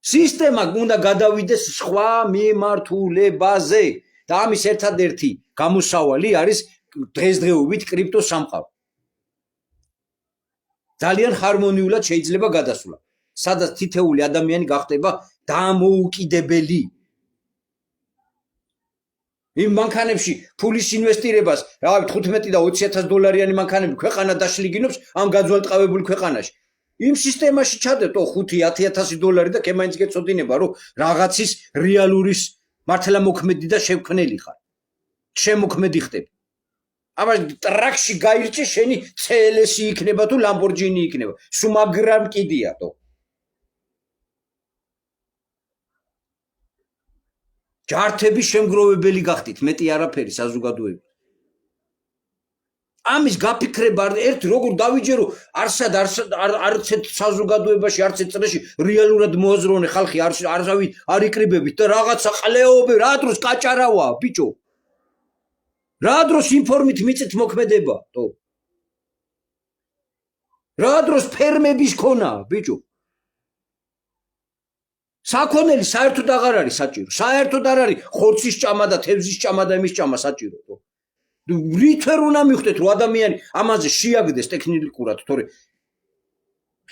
Speaker 1: სისტემა უნდა გადავიდეს სხვა მიმართულებაზე და ამის ერთადერთი გამოსავალი არის დღესდღეობით კრიპტოსამყარო. ძალიან ჰარმონიულად შეიძლება გადასვლა, სადაც თითეული ადამიანი გახდება დამოუკიდებელი. იმ მანქანებში ფულის ინვესტირებას, რავი 15 და 20,000 დოლარიანი მანქანები ქვეყანა დაშლიგინობს ამ გაძვალტყავებულ ქვეყანაში. იმ სისტემაში ჩადეთო 5-10,000 დოლარი და კემაინც გეწოდინება რომ რაღაცის რეალურის მართლა მოქმედი და შევქმნელი ხარ. შემოქმედი ხდები. აბა ტრაქში გაირჭე შენი CLS-ი იქნება თუ Lamborghini იქნება. სულ მაგრამ კიდია თო. ჯართების შემგროვებელი გახდით, მეტი არაფერი საზოგადოება. ამის გაფიქრება ერთ როგორ დავიჯერო არც საზოგადოებაში არც წრეში რეალურად მოაზროვნე ხალხი არავი არ იკრიბებით და რაღაცა ყლეობე რა დროს კაჭარავა ბიჭო რა დროს ინფორმით მიწით მოქმედება თო რა დროს ფერმების ქონა ბიჭო საქონელი საერთოდ აღარ არის საჭირო საერთოდ არ არის ხორცის ჭამა და თევზის ჭამა და იმის ჭამა საჭირო თო რითერ უნდა მივხვდეთ რომ ადამიანი ამაზე შეაგდეს ტექნიკურად თორე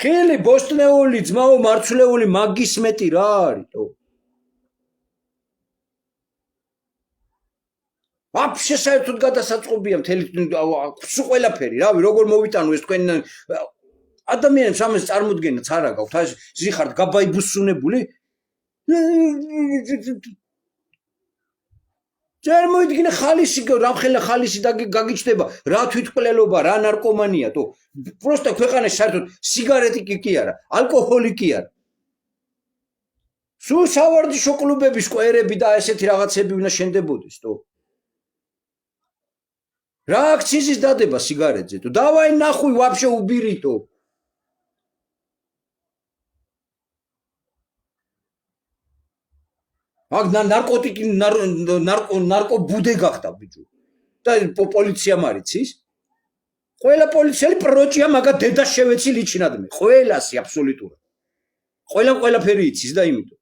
Speaker 1: ხელი ბოსტნეული ძმაო მარცვლეული მაგის მეტი რა არის თო ვაფშე საერთოდ გადასაწყობია მთელი სულ ყველაფერი რავი როგორ მოვიტანო ეს თქვენ ადამიანებს ამას წარმოდგენაც არ აქვს აი ზიხართ გაბაიბუსუნებული წარმოიდგინე ხალისი რამხელა ხალისი გაგიჩნდება რა თვითმკვლელობა რა ნარკომანია თო პროსტა ქვეყანაში საერთოდ სიგარეტი კი არა ალკოჰოლი კი არა სულ სავარჯიშო კლუბების კვერები და ესეთი რაღაცები უნდა შენდებოდეს თო რა აქციზის დადება სიგარეტზე თუ დავაი ნახვი ვაფშე უბირიტო აქ ნარკოტიკი ნარკო ბუდე გახდა ბიჭო და პოლიცია მარიცის ყველა პოლიციელი პროჭია მაგა დედა შევეცი ლიჩინადმე ყველასი აბსოლუტურად ყველაფერი იცის და იმიტომ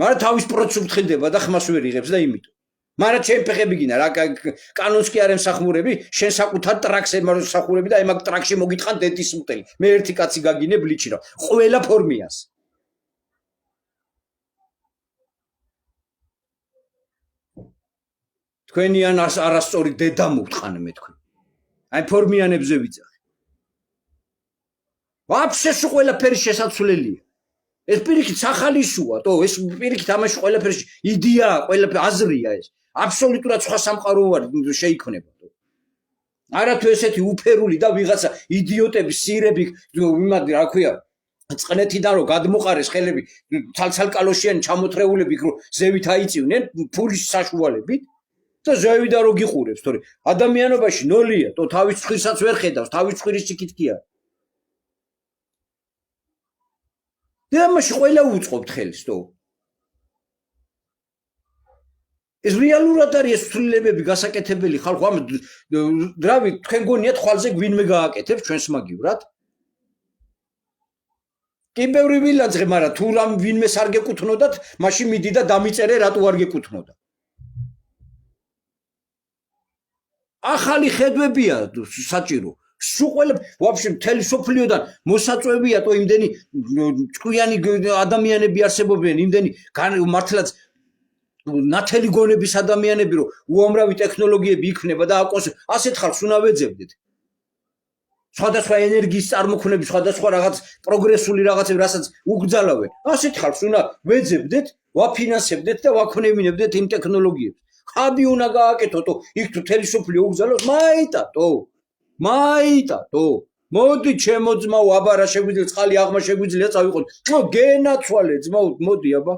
Speaker 1: მაგრამ თავის პროცს უთხრდება და ხმას ვერ იღებს და იმიტომ მაგრამ ჩემ ფეხები გინა რა კანონს კი არ ემსახურები შენ საკუთარ ტრაქს ემსახურები და აი მაგ ტრაქში მოგიტყან დედის მუტელი მე ერთი კაცი გაგინებ ლიჩირავ ყველა ფორმიას თქვენიან არასწორი დედა მოვტყანე მე თქვენ აი ფორმიანებზე ვიძახი ვაფშე სულ ყველაფერი შესაძლებელია ეს პირიქით სახალისოა თო ეს პირიქით ამაში ყველაფერი იდეაა ყველაფერი აზრია ეს აბსოლუტურად სხვა სამყარო არ შეიქმნება თო არა თუ ესეთი უფერული და ვიღაცა იდიოტები სირები იმადი რა ქვია წყნეთიდან რომ გადმოყარეს ხელები ცალკალოშიანი ჩამოთრეულები რომ ზევით აიწივნენ ფულის საშუალებით და ზევიდა რო გიყურებს თორე ადამიანობაში ნოლია თო თავის ცხვირსაც ვერ ხედავს თავის ცხვირის ჩიკითკია და მაშინ ყველა უწყობთ ხელს თო ეს რეალურად არის ეს ცვლილებები გასაკეთებელი ხალხო ამ რავი თქვენ გონიათ ხვალზე გვინმე გააკეთებს ჩვენს მაგივრად კი ბევრი ვილანძღე მაგრამ თუ რამ ვინმეს არ გეკუთვნოდათ მაშინ მიდი და დამიწერე რატო არ გეკუთვნოდა ახალი ხედვებია საჭირო სულ ყველა ვაფშე მთელი სოფლიოდან მოსაწვევია თო იმდენი ჭკვიანი ადამიანები არსებობენ იმდენი მართლაც ნათელი გონების ადამიანები რომ უამრავი ტექნოლოგიები იქნება და ასეთ ხალხს უნდა ვეძებდეთ სხვადასხვა ენერგიის წარმოქმნები სხვადასხვა რაღაც პროგრესული რაღაცები რასაც უგრძალავენ ასეთ ხალხს უნდა ვეძებდეთ ვაფინანსებდეთ და ვაქონებინებდეთ იმ ტექნოლოგიებს ხაბი უნდა გააკეთოთ იქ თუ თელი სოფლიო უგზავნოს მაიტატო მოდი ჩემო ძმაო აბა რა შეგვიძლია წყალი აღმა შეგვიძლია წავიყოთ გენაცვალე ძმაო მოდი აბა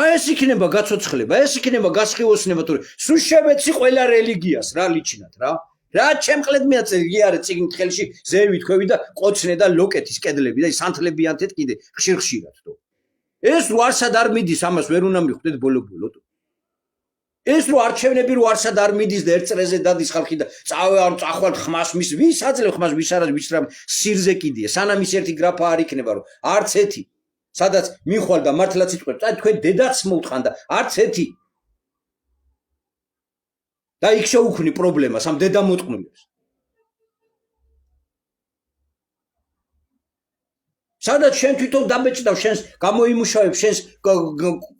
Speaker 1: აი ეს იქნება გაცოცხლება ეს იქნება გასხივოსნება თუ სულ შევეცი ყველა რელიგიას რა ლიჩინათ რა ჩემყლედ მეაწერი არა წიგნით ხელში ზევით ქვევი და ყოცნე და ლოკეთის კედლები და სანთლებიანთეთ კიდე ხშირად თო ეს რო არსად არ მიდის ამას ვერ უნდა მიხვდეთ ბოლო-ბოლო ეს რო არჩევნები რო არსად არ მიდის და ერთ წრეზე დადის ხალხი და წახვალ ხმას მის ვის აძლევ ხმას ვის არა ვის რა სირზე კიდია სანამ ის ერთი გრაფა არ იქნება რომ არც ერთი სადაც მიხვალ და მართლაც იტყვებს აი თქვენ დედაც მოუთხან და არც ერთი და იქ შეუქმნი პრობლემას ამ დედა მოტყნულებს სადაც შენ თვითონ დამეჭდავ შენს გამოიმუშავებ შენს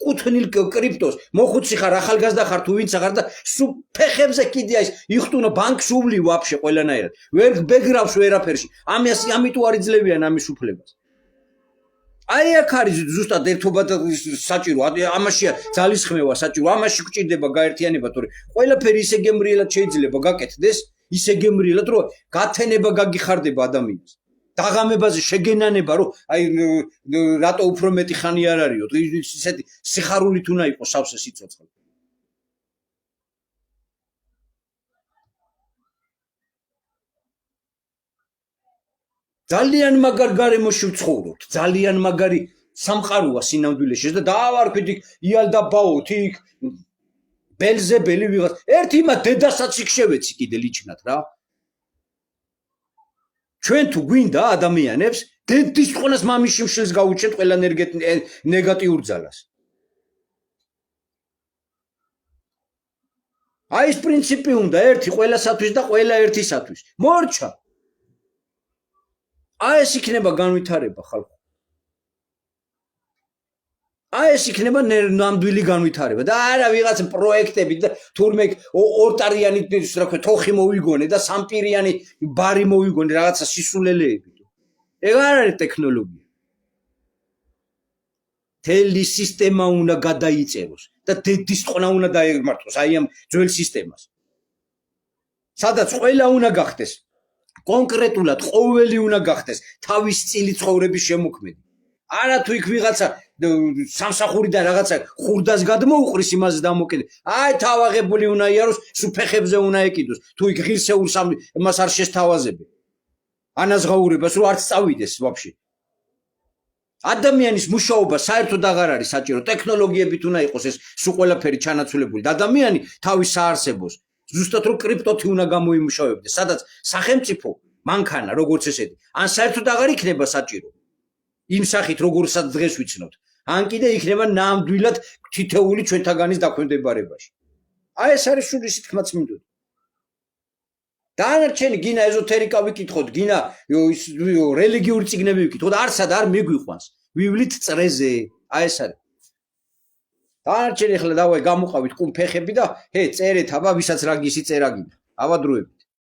Speaker 1: კუთვნილ კრიპტოს მოხუცი ხარ ახალგაზრდა ხარ თუ ვინც ხარ და სულ ფეხებზე კიდე ის იხტუნო ბანკს უვლი ვაფშე ყველანაირად ვერ ბეგრავს ვერაფერში ამიტომ არ იძლევიან ამის უფლებას აი აქ არის ზუსტად ერთობა და საჭირო ამაშია ძალისხმევა საჭირო ამაში გვჭირდება გაერთიანება თორე ყველაფერი ისე გემრიელად შეიძლება გაკეთდეს ისე გემრიელად რომ გათენება გაგიხარდება ადამიანს დაღამებაზე შეგენანება რომ აი რატო უფრო მეტი ხანი არ არისო ისეთი სიხარულით უნდა იყოს სავსე სიცოცხლე ძალიან მაგარ გარემოში ვცხოვრობთ ძალიან მაგარი სამყაროა სინამდვილეში და დაავარქვით იქ იალდაბაოთ იქ ბელზებელი ვიღაც ერთი მა დედასაც იქ შევეცი კიდე ლიჩნად რა ჩვენ თუ გვინდა ადამიანებს დედის ყონას მამის შიმშილს გაუჩენთ ყველა ნეგატიურ ძალას აი ეს პრინციპი უნდა ერთი ყველასათვის და ყველა ერთისათვის მორჩა აი ეს იქნება განვითარება ხალხო აი ეს იქნება ნამდვილი განვითარება და არა ვიღაც პროექტები და თურმე ორტარიანი რა ქვია თოხი მოვიგონე და სამპირიანი ბარი მოვიგონე რაღაცა სისულელეები ეგ არ არის ტექნოლოგია თელი სისტემა უნდა გადაიწეროს და დედის ყონა უნდა დაემართოს აი ამ ძველ სისტემას სადაც ყველა უნდა გახდეს კონკრეტულად ყოველი უნდა გახდეს თავის წილი ცხოვრების შემოქმედი არა თუ იქ ვიღაცა სამსახურიდან რაღაცა ხურდას გადმოუყრის იმაზე დამოკიდე. აი თავაღებული უნდა იაროს, სუფეხებზე უნდა ეკიდოს. თუ იქ ღირსეულს მას არ შესთავაზები. ანაზღაურებას რო არც წავიდეს ვაფშე. ადამიანის მუშაობა საერთოდ აღარ არის საჭირო. ტექნოლოგიებით უნდა იყოს ეს სულ ყველაფერი ჩანაცვლებული. ადამიანი თავის საარსებოს ზუსტად რო კრიპტოთი უნდა გამოიმუშავებდეს, სადაც სახელმწიფო მანქანა როგორც ესეთი, ან საერთოდ აღარ იქნება საჭირო. იმ სახით როგორცაც დღეს ვიცნობთ. ან კიდე იქნება ნამდვილად თითეული ჩვენთაგანის დაქვემდებარებაში. აი ეს არის სულისი თქმა წმინდული. დანარჩენი გინა ეზოთერიკა ვიკითხოთ, გინა რელიგიური წიგნები ვიკითხოთ, არცად არ მიგვიყვანს. ვივლით წრეზე, აი ეს არის. დანარჩენი ახლა დავაი გამოყავით კუმფეხები და წერეთ აბა ვისაც რა გისი წერა გინდა. ავადროებით.